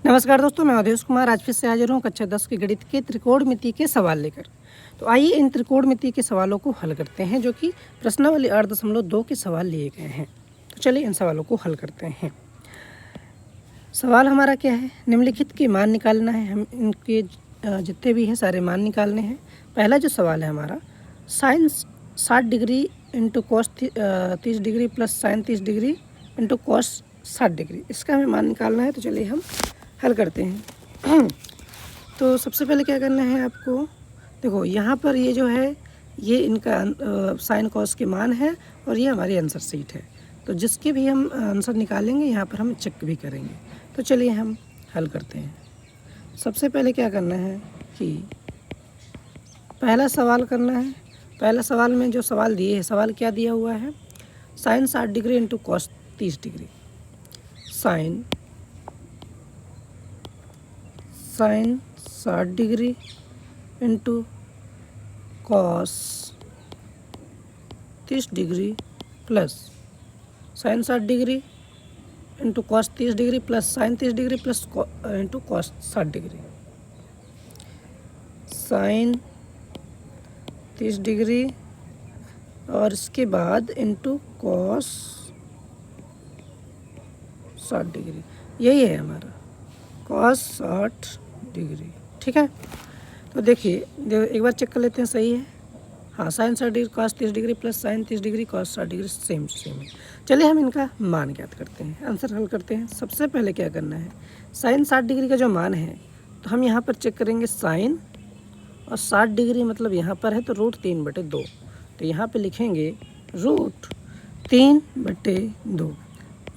नमस्कार दोस्तों, मैं अवधेश कुमार आज फिर से हाजिर हूँ कक्षा 10 के गणित के त्रिकोणमिति के सवाल लेकर। तो आइए इन त्रिकोणमिति के सवालों को हल करते हैं, जो कि प्रश्नावली 8.2 के सवाल लिए गए हैं। तो चलिए इन सवालों को हल करते हैं। सवाल हमारा क्या है, निम्नलिखित के मान निकालना है। हम इनके जितने भी हैं सारे मान निकालने हैं। पहला जो सवाल है हमारा, sine 60 degree into cos 30 degree plus sine 30 degree into cos 60 degree, इसका हमें मान निकालना है। तो चलिए हम हल करते हैं। तो सबसे पहले क्या करना है आपको, देखो यहाँ पर ये जो है ये इनका साइन कॉस के मान है और ये हमारी आंसर शीट है। तो जिसके भी हम आंसर निकालेंगे यहाँ पर हम चेक भी करेंगे। तो चलिए हम हल करते हैं। सबसे पहले क्या करना है कि पहला सवाल करना है। पहला सवाल में जो सवाल दिए है, सवाल क्या दिया हुआ है, sine 60 degree into cos 30 degree. Sine 60 degree into cos 30 degree plus sine 60 degree into cos 30 degree plus sine 30 degree plus into cos 60 degree. Sine 30 degree और इसके बाद इंटू कॉस 60 डिग्री, यही है हमारा कॉस 60 डिग्री। ठीक है, तो देखिए एक बार चेक कर लेते हैं, सही है। हाँ, sine 60 degree cos 30 degree plus sine 30 degree cos 60 degree same है। चलिए हम इनका मान ज्ञात करते हैं, आंसर हल करते हैं। सबसे पहले क्या करना है, साइन 60 डिग्री का जो मान है तो हम यहाँ पर चेक करेंगे साइन और 60 डिग्री मतलब यहाँ पर है तो √3/2। तो यहाँ पे लिखेंगे √3/2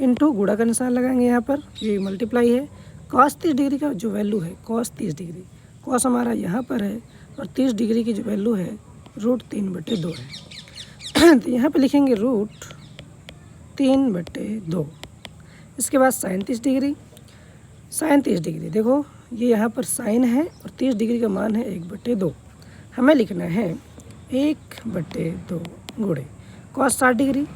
इंटू गुणा का निशान लगाएंगे यहाँ पर, ये मल्टीप्लाई है। कॉस 30 डिग्री का जो वैल्यू है कॉस 30 डिग्री, कॉस हमारा यहाँ पर है और 30 डिग्री की जो वैल्यू है √3/2 है। तो यहाँ पे लिखेंगे √3/2। इसके बाद साइन 30 डिग्री, साइन 30 डिग्री देखो ये यहाँ पर साइन है और 30 डिग्री का मान है 1/2। हमें लिखना है 1/2 गुणे कॉस 60 डिग्री।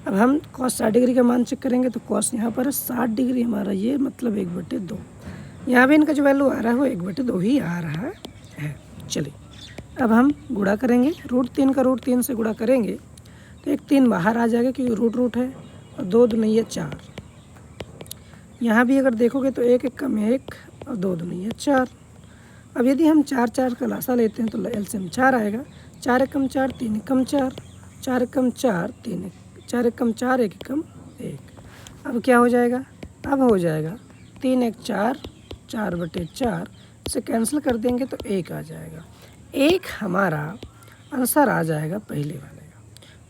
अब हम कॉस 60 डिग्री का मान चेक करेंगे तो कॉस यहाँ पर है 60 डिग्री हमारा, ये मतलब 1/2। यहाँ भी इनका जो वैल्यू आ रहा है वो 1/2 ही आ रहा है। चलिए अब हम गुणा करेंगे, √3 का √3 से गुणा करेंगे तो एक 3 बाहर आ जाएगा क्योंकि रूट है और 2 दूनी 4। यहाँ भी अगर देखोगे तो 1 कम 1 और 2 दूनी 4। अब यदि हम 4 का लासा लेते हैं तो एलसीएम 4 आएगा। 4 एकम 4 3 एकम 4, 4 एकम 4 3 4 एकम 4 1 एकम 1। अब क्या हो जाएगा, अब हो जाएगा 3 1 4 4/4, इसे कैंसिल कर देंगे तो 1 आ जाएगा। 1 हमारा आंसर आ जाएगा पहले वाले का।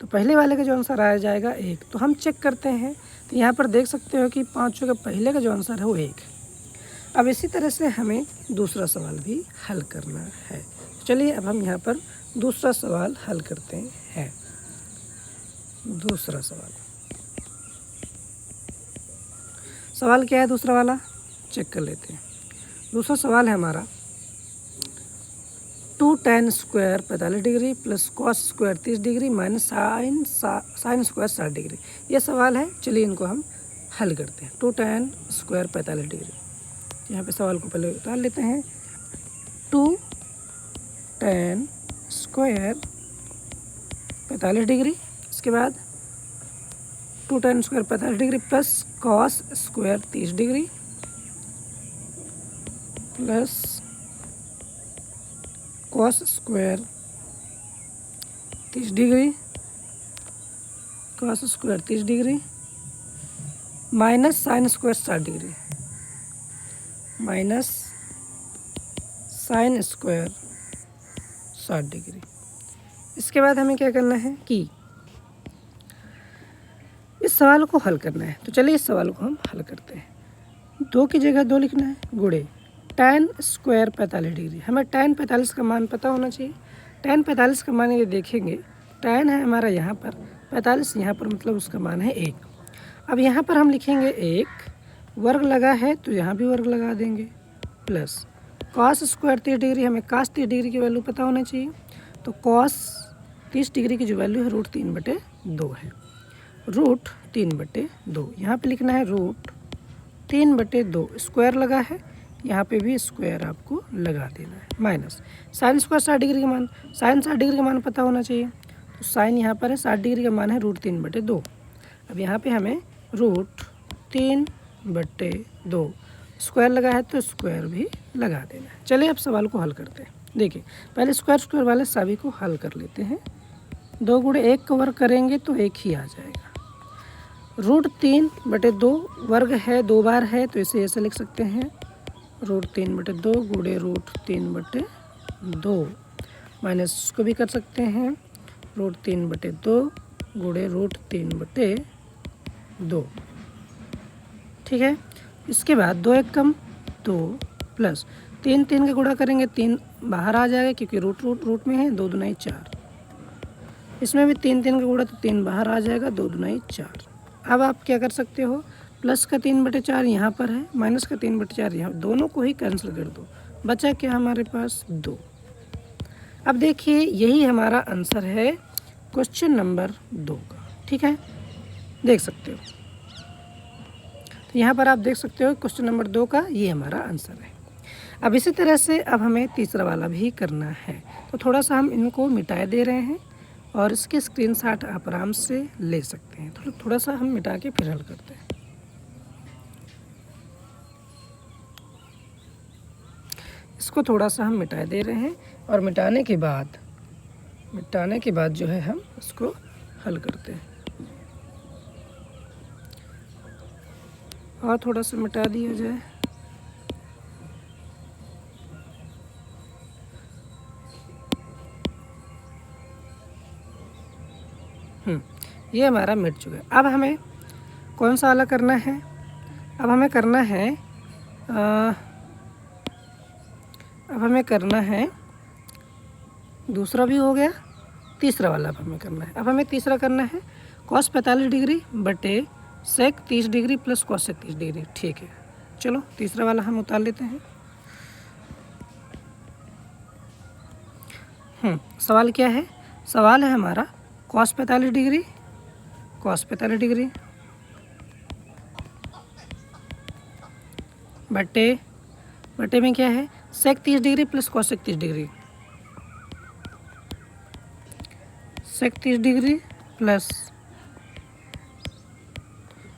तो पहले वाले का जो आंसर आ जाएगा 1, तो हम चेक करते हैं। तो यहाँ पर देख सकते हो कि 5 का पहले का जो आंसर है वो 1 है। अब इसी तरह से हमें दूसरा सवाल भी हल करना है। चलिए अब हम यहाँ पर दूसरा सवाल हल करते हैं। दूसरा सवाल क्या है, दूसरा वाला चेक कर लेते हैं। दूसरा सवाल है हमारा 2 tan square 45 degree plus cos square 30 degree minus sine square 60 degree, ये सवाल है। चलिए इनको हम हल करते हैं। 2 tan स्क्वायर 45 डिग्री, यहाँ पे सवाल को पहले उतार लेते हैं। 2 tan स्क्वायर 45 डिग्री, इसके बाद 2 tan square 45 degree plus cos square 30 degree plus cos square 30 degree, cos square 30 degree minus sine square 60 degree, minus sine square 60 degree. इसके बाद हमें क्या करना है कि इस सवाल को हल करना है। तो चलिए इस सवाल को हम हल करते हैं। 2 की जगह 2 लिखना है गुणे tan स्क्वायर 45 डिग्री। हमें tan 45 का मान पता होना चाहिए। tan 45 का मान ये देखेंगे, tan है हमारा यहाँ पर, 45 यहाँ पर, मतलब उसका मान है 1। अब यहाँ पर हम लिखेंगे 1, वर्ग लगा है तो यहाँ भी वर्ग लगा देंगे, प्लस कॉस स्क्वायर 30 डिग्री, हमें cos 30 डिग्री की वैल्यू पता होना चाहिए। तो cos 30 डिग्री की जो वैल्यू है √3/2 है। √3/2 यहाँ पे लिखना है 3/2 स्क्वायर लगा है, यहाँ पे भी स्क्वायर आपको लगा देना है, माइनस साइन स्क्वायर 60 डिग्री का मान, साइन 60 डिग्री का मान पता होना चाहिए। तो साइन यहाँ पर है 60 डिग्री का मान है √3/2। अब यहाँ पे हमें √3/2 स्क्वायर लगा है तो स्क्वायर भी लगा देना है। चलिए अब सवाल को हल करते हैं। देखिए पहले स्क्वायर वाले सभी को हल कर लेते हैं। 2 × 1 का वर्ग करेंगे तो 1 ही आ जाएगा। √3/2 वर्ग है, 2 बार है तो इसे ऐसे लिख सकते हैं √3/2 × √3/2 माइनस इसको भी कर सकते हैं √3/2 × √3/2। ठीक है, इसके बाद 2 1 कम 2 प्लस 3 3 का गुणा करेंगे 3 बाहर आ जाएगा क्योंकि रूट में है, 2 दूना 4। इसमें भी 3 3 का गुणा तो 3 बाहर आ जाएगा, 2 दूना 4। अब आप क्या कर सकते हो, प्लस का 3/4 यहाँ पर है, माइनस का 3/4 यहाँ, दोनों को ही कैंसिल कर दो, बचा क्या हमारे पास 2। अब देखिए यही हमारा आंसर है क्वेश्चन नंबर 2 का। ठीक है, देख सकते हो, तो यहाँ पर आप देख सकते हो क्वेश्चन नंबर 2 का ये हमारा आंसर है। अब इसी तरह से अब हमें तीसरा वाला भी करना है, तो थोड़ा सा हम इनको मिटाए दे रहे हैं और इसके स्क्रीनशॉट आप आराम से ले सकते हैं। थोड़ा सा हम मिटा के फिर हल करते हैं। इसको थोड़ा सा हम मिटा दे रहे हैं और मिटाने के बाद जो है हम इसको हल करते हैं। और थोड़ा सा मिटा दिया जाए। ये हमारा मिट चुका है। अब हमें कौन सा वाला करना है, अब हमें करना है दूसरा भी हो गया, तीसरा वाला अब हमें करना है। अब हमें तीसरा करना है cos 45 डिग्री बटे sec 30 degree plus cos 30 degree. ठीक है, चलो तीसरा वाला हम उतार लेते हैं। सवाल क्या है, सवाल है हमारा cos 45 डिग्री बटे में क्या है sec 30 degree plus cos 30 degree, sec 30 degree plus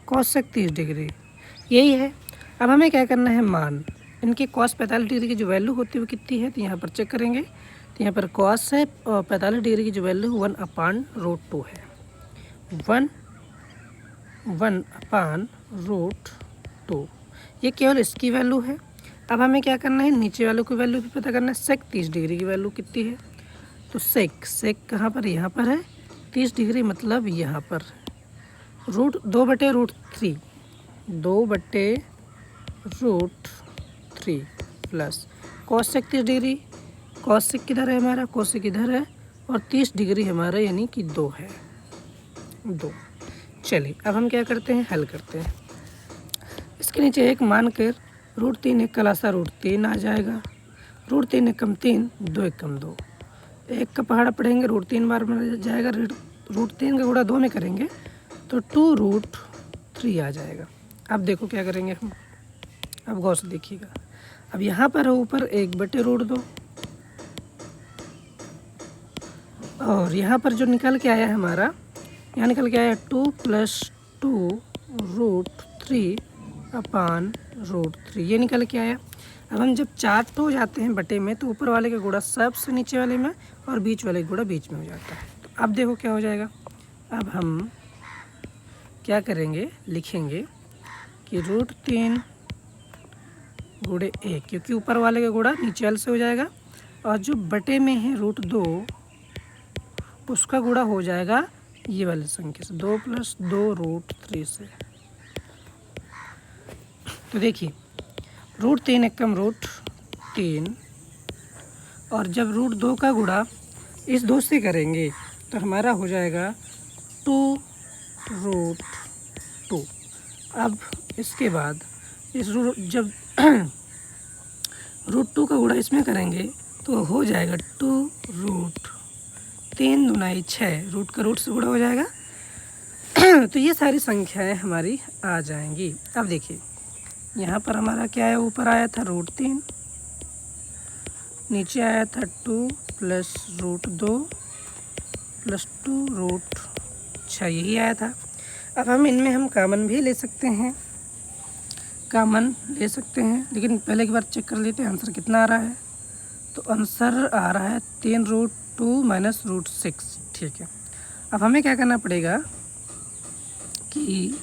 cos 30 degree, यही है। अब हमें क्या करना है, मान इनके cos 45 डिग्री की जो वैल्यू होती है वो कितनी है, तो यहाँ पर चेक करेंगे। तो यहाँ पर cos है और 45 डिग्री की जो वैल्यू 1/√2 है, 1/√2, ये केवल इसकी वैल्यू है। अब हमें क्या करना है, नीचे वालों की वैल्यू भी पता करना है। sec 30 डिग्री की वैल्यू कितनी है, तो sec कहाँ पर, यहाँ पर है, 30 डिग्री मतलब यहाँ पर √2/√3 प्लस cos 30 डिग्री, cos किधर है हमारा, cos इधर है और 30 डिग्री हमारा यानी कि 2 है, 2। चलिए अब हम क्या करते हैं, हल करते हैं। इसके नीचे 1 मान कर √3 1 कलासा √3 आ जाएगा, √3 1 कम 3, 2 1 कम 2, 1 का पहाड़ा पढ़ेंगे √3 बार में जाएगा, √3 का गुणा 2 में करेंगे तो 2√3 आ जाएगा। अब देखो क्या करेंगे हम, अब गौर से देखिएगा। अब यहाँ पर है ऊपर 1/√2 और यहाँ पर जो निकल के आया है हमारा, यहाँ निकल के आया 2 + 2√3/√3, ये निकल के आया। अब हम जब 4 हो जाते हैं बटे में तो ऊपर वाले का गुणा सबसे नीचे वाले में और बीच वाले का गुणा बीच में हो जाता है। तो अब देखो क्या हो जाएगा, अब हम क्या करेंगे, लिखेंगे कि √3 × 1, क्योंकि ऊपर वाले का गुणा नीचे वाले से हो जाएगा और जो बटे में है √2 उसका गुणा हो जाएगा ये वाली संख्या से, 2 + 2√3 से। तो देखिए √3 1 कम √3 और जब √2 का गुणा इस 2 से करेंगे तो हमारा हो जाएगा 2√2। अब इसके बाद इस जब √2 का गुणा इसमें करेंगे तो हो जाएगा 2√3 दूनाई 6, रूट का रूट से गुणा हो जाएगा। तो ये सारी संख्याएं हमारी आ जाएंगी। अब देखिए यहाँ पर हमारा क्या है, ऊपर आया था √3, नीचे आया था 2 प्लस √2 प्लस 2√6, यही आया था। अब हम इनमें हम कामन भी ले सकते हैं, कामन ले सकते हैं, लेकिन पहले एक बार चेक कर लेते हैं आंसर कितना आ रहा है। तो आंसर आ रहा है 3√2 माइनस √6। ठीक है, अब हमें क्या करना पड़ेगा कि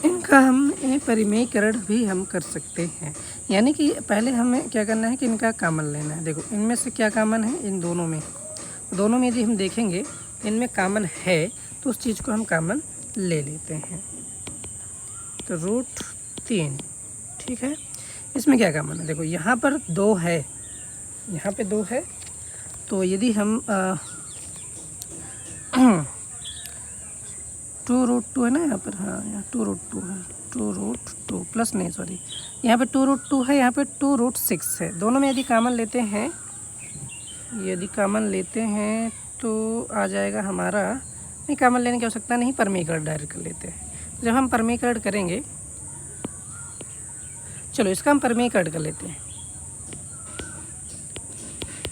इनका हम परिमेयकरण भी हम कर सकते हैं। यानी कि पहले हमें क्या करना है कि इनका कामन लेना है। देखो इनमें से क्या कामन है, इन दोनों में यदि हम देखेंगे इनमें कामन है तो उस चीज़ को हम कामन ले लेते हैं। तो √3, ठीक है। इसमें क्या कामन है, देखो यहाँ पर 2 है, यहाँ पे 2 है, तो यदि हम 2√2 है ना यहाँ पर, हाँ यहाँ 2√2 है, 2√2 प्लस नहीं सॉरी, यहाँ पे 2√2 है, यहाँ पे 2√6 है। दोनों में यदि कामन लेते हैं, यदि कामन लेते हैं तो आ जाएगा हमारा, नहीं कामन लेने की आवश्यकता नहीं, परिमेयकरण डायरेक्ट कर लेते हैं। जब हम परिमेयकरण करेंगे, चलो इसका हम परिमेयकरण कर लेते हैं।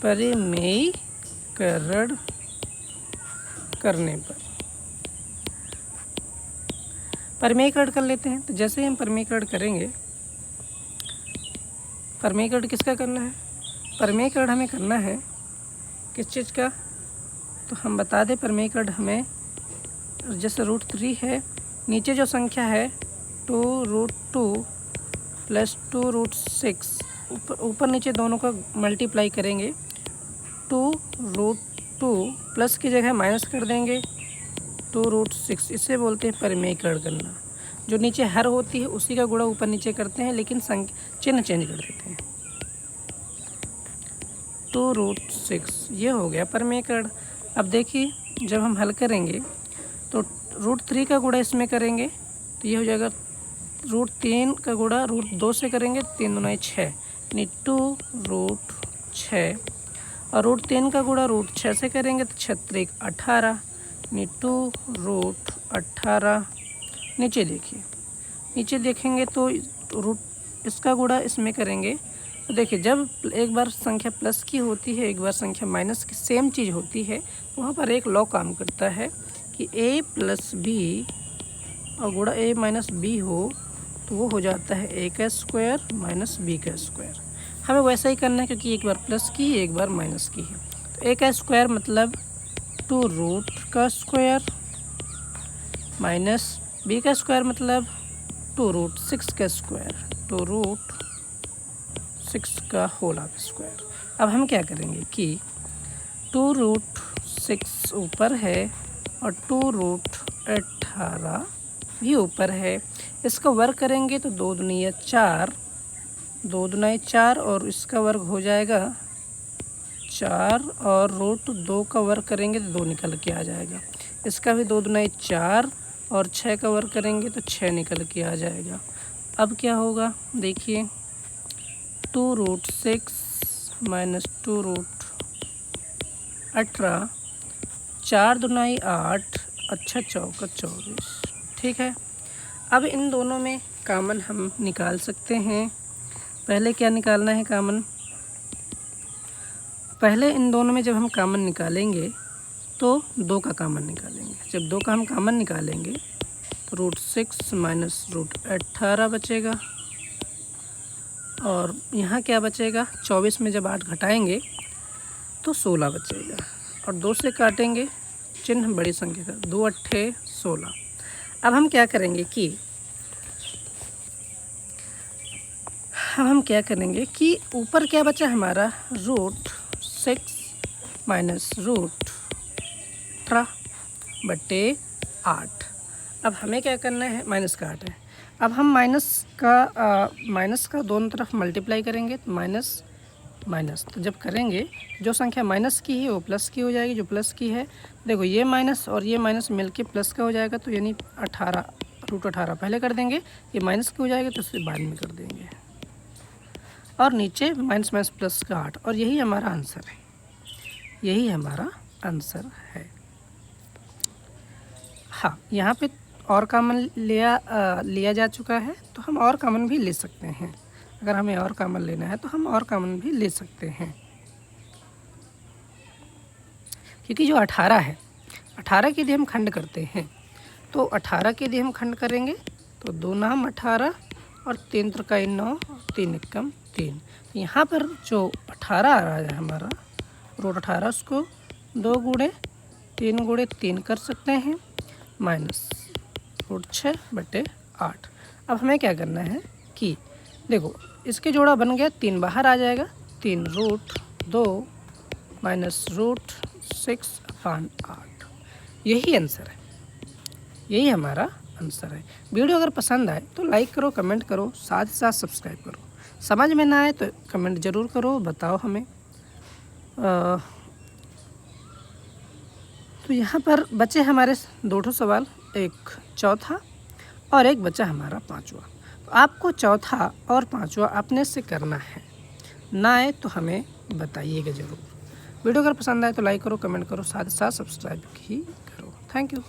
परिमेयकरण करने पर परिमेयकरण कर लेते हैं। तो जैसे ही हम परिमेयकरण करेंगे, परिमेयकरण किसका करना है, परिमेयकरण हमें करना है किस चीज़ का, तो हम बता दें परिमेयकरण हमें, जैसे √3 है, नीचे जो संख्या है 2√2 प्लस 2√6, ऊपर नीचे दोनों का मल्टीप्लाई करेंगे, 2√2 प्लस की जगह माइनस कर देंगे 2√6, इसे बोलते हैं परिमेयकरण करना। जो नीचे हर होती है उसी का गुणा ऊपर नीचे करते हैं, लेकिन चिन्ह चेंज कर देते हैं। 2√6 ये हो गया परिमेयकरण। अब देखिए जब हम हल करेंगे तो √3 का गुणा इसमें करेंगे तो ये हो जाएगा, √3 का गुणा √2 से करेंगे, 3 दूना 6 यानी 2√6, और √3 का गुणा √6 से करेंगे तो 6 18 यानी 2√18। नीचे देखिए, नीचे देखेंगे तो इसका गुणा इसमें करेंगे तो देखिए जब एक बार संख्या प्लस की होती है, एक बार संख्या माइनस की सेम चीज़ होती है, वहाँ पर एक लॉ काम करता है कि a + b और गुणा a - b हो तो वो हो जाता है a का स्क्वायर माइनस b का स्क्वायर। हमें वैसा ही करना है क्योंकि एक बार प्लस की एक बार माइनस की है। तो a का स्क्वायर मतलब 2 का स्क्वायर माइनस b का स्क्वायर मतलब 2√6 का स्क्वायर, 2√6 का होल स्क्वायर। अब हम क्या करेंगे कि 2√6 ऊपर है और 2√18 भी ऊपर है, इसका वर्ग करेंगे तो 2 दूनी 4, 2 दूना 4 और इसका वर्ग हो जाएगा 4, और √2 का वर्ग करेंगे तो 2 निकल के आ जाएगा। इसका भी 2 दूना 4 और 6 का वर्ग करेंगे तो 6 निकल के आ जाएगा। अब क्या होगा देखिए, 2√6 माइनस 2√18, 4 दूना 8, अच्छा चौका 24। ठीक है, अब इन दोनों में कामन हम निकाल सकते हैं। पहले क्या निकालना है कामन, पहले इन दोनों में जब हम कामन निकालेंगे तो 2 का कामन निकालेंगे। जब 2 का हम कामन निकालेंगे तो √6 माइनस √18 बचेगा, और यहाँ क्या बचेगा, 24 में जब 8 घटाएंगे तो 16 बचेगा, और 2 से काटेंगे चिन्ह बड़ी संख्या का, 2 अट्ठे 16। अब हम क्या करेंगे कि ऊपर क्या बचा हमारा, √6 माइनस √18/8। अब हमें क्या करना है, माइनस का 8 है, अब हम माइनस का दोनों तरफ मल्टीप्लाई करेंगे तो माइनस माइनस, तो जब करेंगे जो संख्या माइनस की है वो प्लस की हो जाएगी, जो प्लस की है देखो ये माइनस और ये माइनस मिलके प्लस का हो जाएगा, तो यानी 18 √18 पहले कर देंगे, ये माइनस की हो जाएगा तो उससे बाद में कर देंगे, और नीचे माइनस माइनस प्लस का 8, और यही हमारा आंसर है, यही हमारा आंसर है। हाँ, यहाँ पे और कॉमन लिया जा चुका है, तो हम और कॉमन भी ले सकते हैं। अगर हमें और कॉमन लेना है तो हम और कॉमन भी ले सकते हैं, क्योंकि जो 18 है, 18 के यदि हम खंड करते हैं तो 18 के यदि हम खंड करेंगे तो 2 नाम 18 और 3 त्रिकाई 9, 3 एकम 3। यहाँ पर जो 18 आ रहा है हमारा रूट 18, उसको 2 गुणे 3 गुणे 3 कर सकते हैं, माइनस रूट 6/8। अब हमें क्या करना है कि देखो इसके जोड़ा बन गया, 3 बाहर आ जाएगा, 3 रूट 2 माइनस रूट 6/8। यही आंसर है, यही हमारा आंसर है। वीडियो अगर पसंद आए तो लाइक करो, कमेंट करो, साथ ही साथ सब्सक्राइब करो। समझ में ना आए तो कमेंट ज़रूर करो, बताओ हमें। तो यहाँ पर बचे हमारे 2 सवाल, एक चौथा और एक बचा हमारा 5वां। तो आपको चौथा और 5वां अपने से करना है, ना आए तो हमें बताइएगा ज़रूर। वीडियो अगर पसंद आए तो लाइक करो, कमेंट करो, साथ ही साथ सब्सक्राइब ही करो। Thank you.